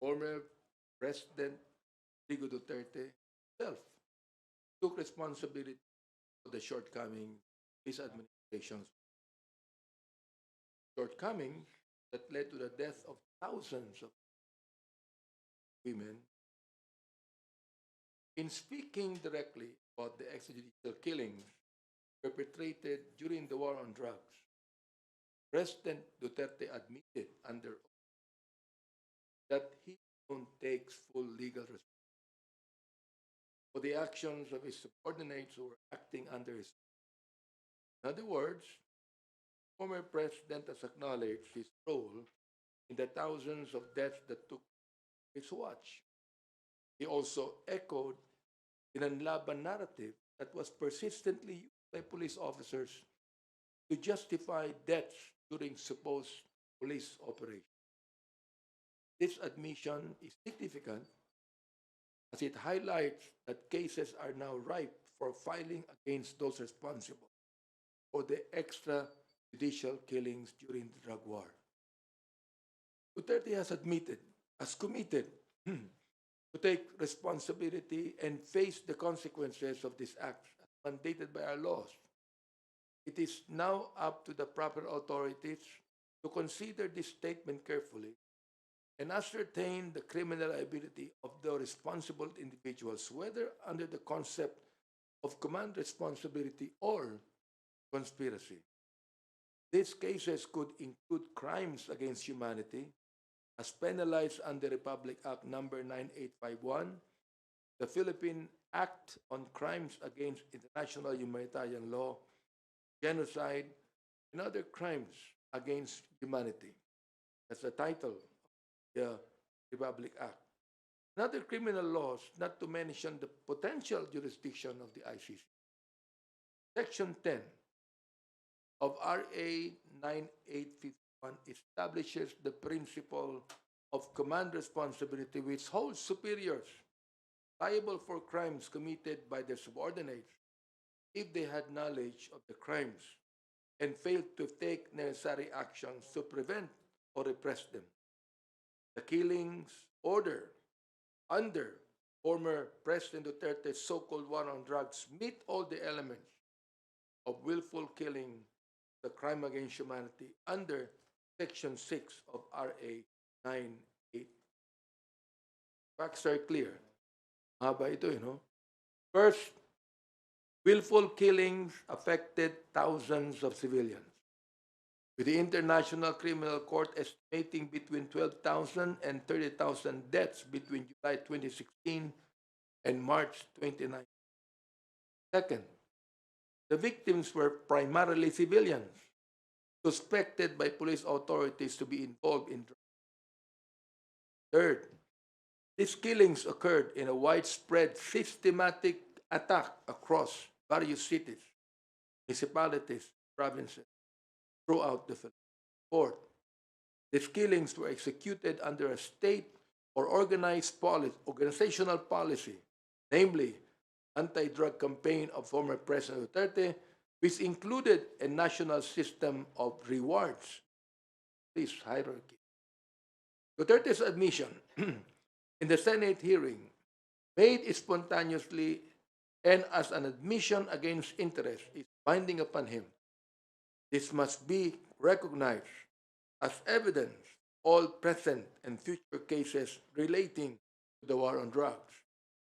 former President Rodrigo Duterte himself took responsibility for the shortcomings of his administration's shortcomings that led to the death of thousands of women. In speaking directly about the extrajudicial killings perpetrated during the war on drugs, President Duterte admitted under oath that he alone takes full legal responsibility for the actions of his subordinates who were acting under his. In other words, former president has acknowledged his role in the thousands of deaths that took his watch. He also echoed in laban narrative that was persistently used by police officers to justify deaths during supposed police operations. This admission is significant as it highlights that cases are now ripe for filing against those responsible for the extrajudicial killings during the drug war. Duterte has committed to take responsibility and face the consequences of these acts as mandated by our laws. It is now up to the proper authorities to consider this statement carefully and ascertain the criminal liability of the responsible individuals, whether under the concept of command responsibility or conspiracy. These cases could include crimes against humanity, as penalized under Republic Act Number 9851, the Philippine Act on Crimes Against International Humanitarian Law, genocide, and other crimes against humanity. That's the title of the Republic Act. And other criminal laws, not to mention the potential jurisdiction of the ICC. Section 10 of RA 9851 establishes the principle of command responsibility, which holds superiors liable for crimes committed by their subordinates if they had knowledge of the crimes and failed to take necessary actions to prevent or repress them. The killings order under former President Duterte's so-called war on drugs meet all the elements of willful killing, the crime against humanity, under Section 6 of RA 98. Facts are clear. Haba ito, First, willful killings affected thousands of civilians, with the International Criminal Court estimating between 12,000 and 30,000 deaths between July 2016 and March 2019. Second, the victims were primarily civilians, suspected by police authorities to be involved in drugs. Third, these killings occurred in a widespread, systematic attack across various cities, municipalities, provinces throughout the Philippines. Fourth, these killings were executed under a state or organizational policy, namely anti-drug campaign of former President Duterte, which included a national system of rewards, this hierarchy. Duterte's admission in the Senate hearing, made spontaneously and as an admission against interest, is binding upon him. This must be recognized as evidence all present and future cases relating to the war on drugs.